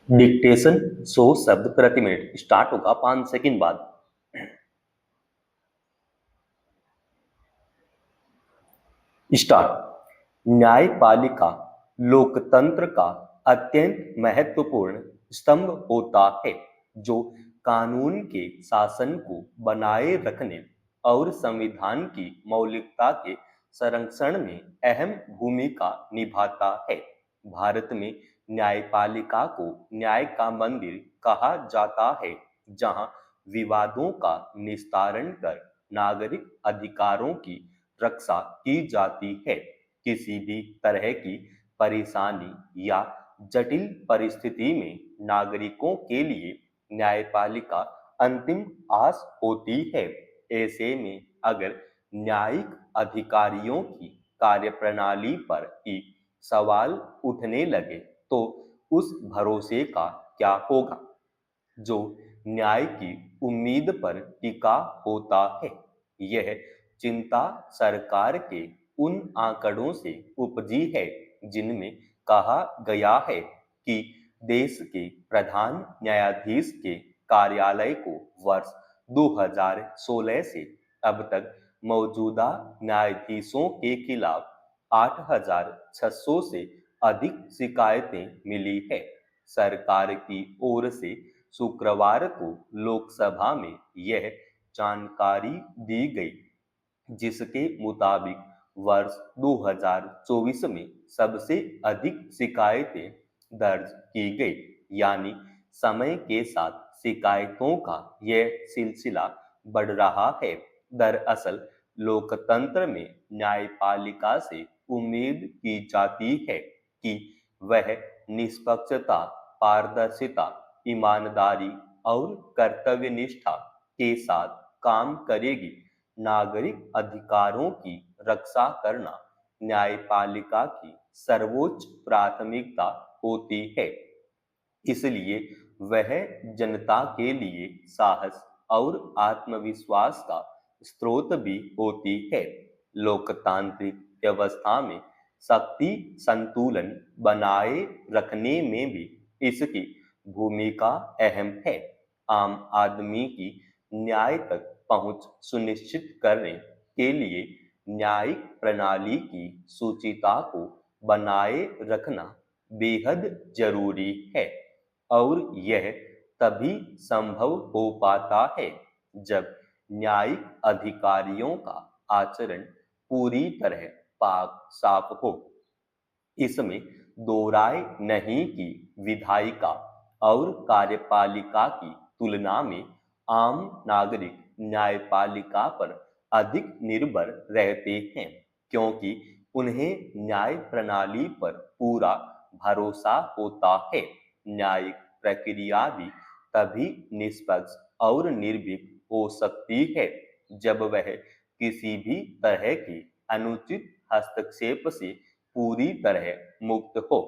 Dictation 100 शब्द प्रति minute start होगा 5 सेकंड बाद। स्टार्ट। न्यायपालिका लोकतंत्र का अत्यंत महत्वपूर्ण स्तंभ होता है जो कानून के शासन को बनाए रखने और संविधान की मौलिकता के संरक्षण में अहम भूमिका निभाता है। भारत में न्यायपालिका को न्याय का मंदिर कहा जाता है, जहां विवादों का निस्तारण कर नागरिक अधिकारों की रक्षा की जाती है। किसी भी तरह की परेशानी या जटिल परिस्थिति में नागरिकों के लिए न्यायपालिका अंतिम आस होती है। ऐसे में अगर न्यायिक अधिकारियों की कार्यप्रणाली पर ही सवाल उठने लगे तो उस भरोसे का क्या होगा जो न्याय की उम्मीद पर टिका होता है। यह चिंता सरकार के उन आंकड़ों से उपजी है जिनमें कहा गया है कि देश के प्रधान न्यायाधीश के कार्यालय को वर्ष 2016 से अब तक मौजूदा न्यायाधीशों के खिलाफ 8,600 से अधिक शिकायतें मिली है। सरकार की ओर से शुक्रवार को लोकसभा में यह जानकारी दी गई, जिसके मुताबिक वर्ष 2024 में सबसे अधिक शिकायतें दर्ज की गई, यानी समय के साथ शिकायतों का यह सिलसिला बढ़ रहा है। दरअसल लोकतंत्र में न्यायपालिका से उम्मीद की जाती है कि वह निष्पक्षता, पारदर्शिता, ईमानदारी और कर्तव्यनिष्ठा के साथ काम करेगी। नागरिक अधिकारों की रक्षा करना न्यायपालिका की सर्वोच्च प्राथमिकता होती है, इसलिए वह जनता के लिए साहस और आत्मविश्वास का स्रोत भी होती है। लोकतांत्रिक व्यवस्था में शक्ति संतुलन बनाए रखने में भी इसकी भूमिका अहम है। आम आदमी की न्याय तक पहुंच सुनिश्चित करने के लिए न्यायिक प्रणाली की सुचिता को बनाए रखना बेहद जरूरी है और यह तभी संभव हो पाता है जब न्यायिक अधिकारियों का आचरण पूरी तरह पाक साफ हो। इसमें दो राय नहीं कि विधायिका और कार्यपालिका की तुलना में आम नागरिक न्यायपालिका पर अधिक निर्भर रहते हैं, क्योंकि उन्हें न्याय प्रणाली पर पूरा भरोसा होता है। न्यायिक प्रक्रिया भी तभी निष्पक्ष और निर्भीक हो सकती है जब वह किसी भी तरह के अनुचित हस्तक्षेप से पूरी तरह मुक्त हो।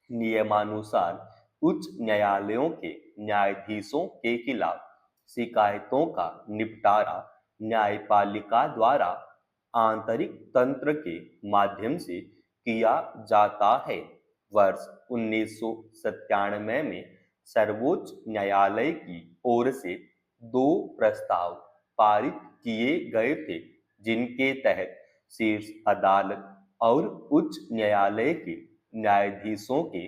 नियमानुसार उच्च न्यायालयों के न्यायाधीशों के खिलाफ शिकायतों का निपटारा न्यायपालिका द्वारा आंतरिक तंत्र के माध्यम से किया जाता है। वर्ष 1997 में सर्वोच्च न्यायालय की ओर से 2 प्रस्ताव पारित किए गए थे, जिनके तहत शीर्ष अदालत और उच्च न्यायालय के न्यायाधीशों के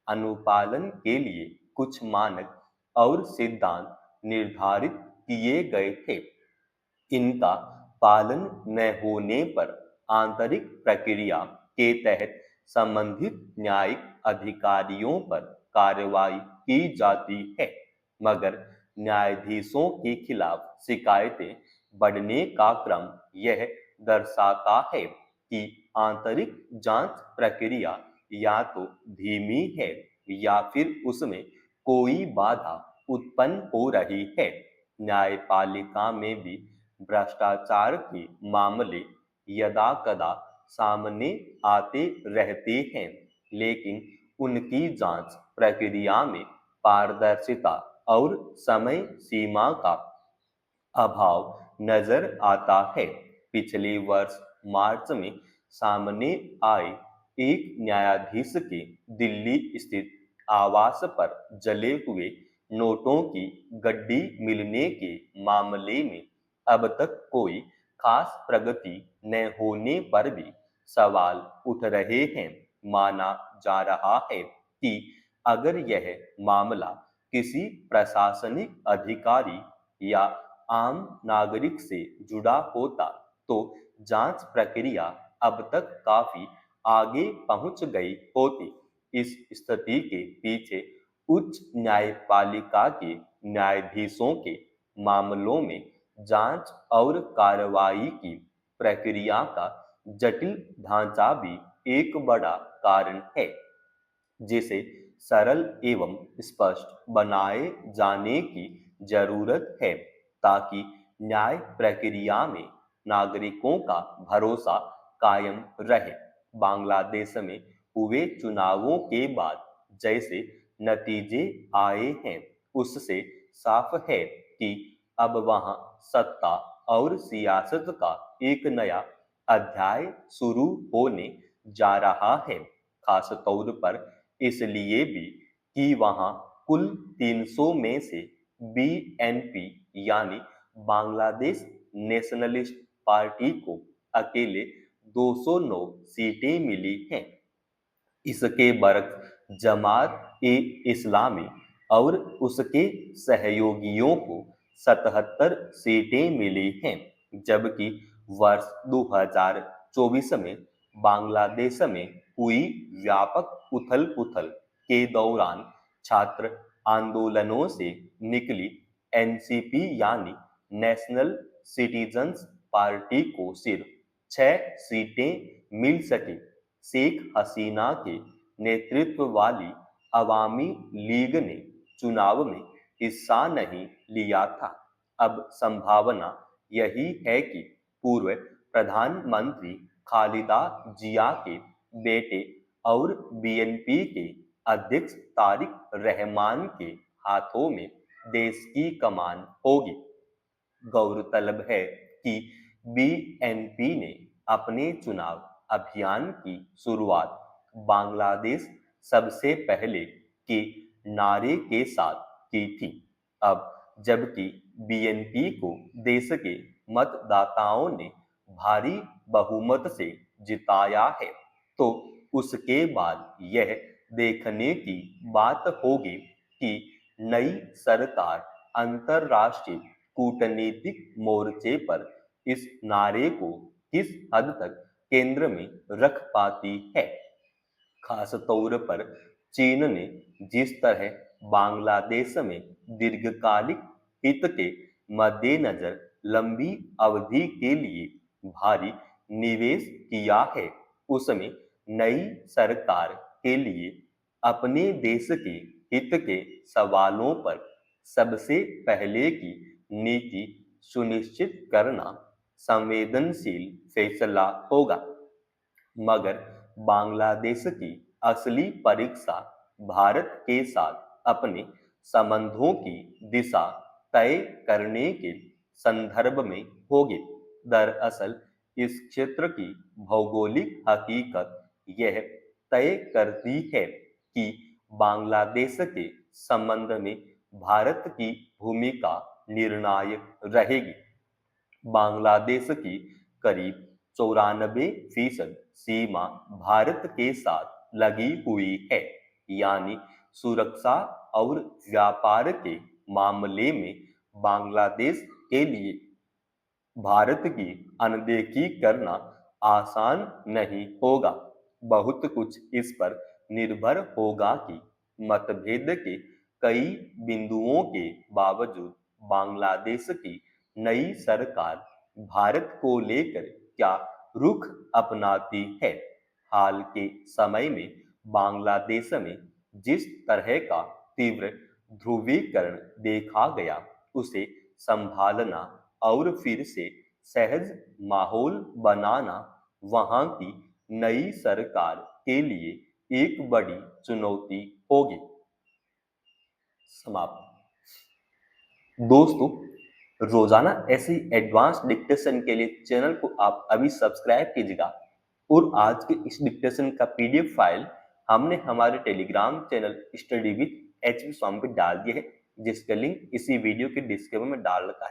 अनुपालन के लिए कुछ मानक और सिद्धांत निर्धारित किए गए थे। इनका पालन न होने पर आंतरिक प्रक्रिया के तहत संबंधित न्यायिक अधिकारियों पर कार्रवाई की जाती है, मगर न्यायाधीशों के खिलाफ शिकायतें बढ़ने का क्रम यह दर्शाता है कि आंतरिक जांच प्रक्रिया या तो धीमी है या फिर उसमें कोई बाधा उत्पन्न हो रही है। न्यायपालिका में भी भ्रष्टाचार के मामले यदाकदा सामने आते रहते हैं, लेकिन उनकी जांच प्रक्रिया में पारदर्शिता और समय सीमा का अभाव नजर आता है। पिछले वर्ष मार्च में सामने आए एक न्यायाधीश के दिल्ली स्थित आवास पर जले हुए नोटों की गड्डी मिलने के मामले में अब तक कोई खास प्रगति न होने पर भी सवाल उठ रहे हैं। माना जा रहा है कि अगर यह मामला किसी प्रशासनिक अधिकारी या आम नागरिक से जुड़ा होता तो जांच प्रक्रिया अब तक काफी आगे पहुंच गई होती। इस स्थिति के पीछे उच्च न्यायपालिका के न्यायाधीशों के मामलों में जांच और कार्रवाई की प्रक्रिया का जटिल ढांचा भी एक बड़ा कारण है, जिसे सरल एवं स्पष्ट बनाए जाने की जरूरत है ताकि न्याय प्रक्रिया में नागरिकों का भरोसा कायम रहे। बांग्लादेश में हुए चुनावों के बाद जैसे नतीजे आए हैं, उससे साफ है कि अब वहां सत्ता और सियासत का एक नया अध्याय शुरू होने जा रहा है। खास तौर पर इसलिए भी कि वहां कुल 300 में से बीएनपी यानी बांग्लादेश नेशनलिस्ट पार्टी को अकेले 209 सीटें मिली हैं। इसके बरक्स जमात ए इस्लामी और उसके सहयोगियों को 77 सीटें मिली हैं, जबकि वर्ष 2024 में बांग्लादेश में हुई व्यापक उथल-पुथल के दौरान छात्र आंदोलनों से निकली एनसीपी यानी नेशनल सिटीजन्स पार्टी को सिर्फ 6 सीटें मिल सकी। शेख हसीना के नेतृत्व वाली अवामी लीग ने चुनाव में हिस्सा नहीं लिया था। अब संभावना यही है कि पूर्व प्रधानमंत्री खालिदा जिया के बेटे और बीएनपी के अध्यक्ष तारिक रहमान के हाथों में देश की कमान होगी। गौरतलब है कि बीएनपी ने अपने चुनाव अभियान की शुरुआत बांग्लादेश सबसे पहले के नारे के साथ की थी। अब जबकि बीएनपी को देश के मतदाताओं ने भारी बहुमत से जिताया है, तो उसके बाद यह देखने की बात होगी कि नई सरकार अंतर्राष्ट्रीय कूटनीतिक मोर्चे पर इस नारे को किस हद तक केंद्र में रख पाती है। खास तौर पर चीन ने जिस तरह बांग्लादेश में दीर्घकालिक हित के मद्देनजर लंबी अवधि के लिए भारी निवेश किया है, उसमें नई सरकार के लिए अपने देश के हित के सवालों पर सबसे पहले की नीति सुनिश्चित करना संवेदनशील फैसला होगा। मगर बांग्लादेश की असली परीक्षा भारत के साथ अपने संबंधों की दिशा तय करने के संदर्भ में होगी। दरअसल इस क्षेत्र की भौगोलिक हकीकत यह तय करती है कि बांग्लादेश के संबंध में भारत की भूमिका निर्णायक रहेगी। बांग्लादेश की करीब 94% सीमा भारत के साथ लगी हुई है, यानी सुरक्षा और व्यापार के मामले में बांग्लादेश के लिए भारत की अनदेखी करना आसान नहीं होगा। बहुत कुछ इस पर निर्भर होगा कि मतभेद के कई बिंदुओं के बावजूद बांग्लादेश की नई सरकार भारत को लेकर क्या रुख अपनाती है। हाल के समय में बांग्लादेश में जिस तरह का तीव्र ध्रुवीकरण देखा गया, उसे संभालना और फिर से सहज माहौल बनाना वहां की नई सरकार के लिए एक बड़ी चुनौती होगी। समाप्त। दोस्तों, रोजाना ऐसी एडवांस डिक्टेशन के लिए चैनल को आप अभी सब्सक्राइब कीजिएगा और आज के इस डिक्टेशन का पीडीएफ फाइल हमने हमारे Telegram channel study with H Swami पे डाल दिए है, जिसका लिंक इसी वीडियो के डिस्क्रिप्शन में डाल रखा है।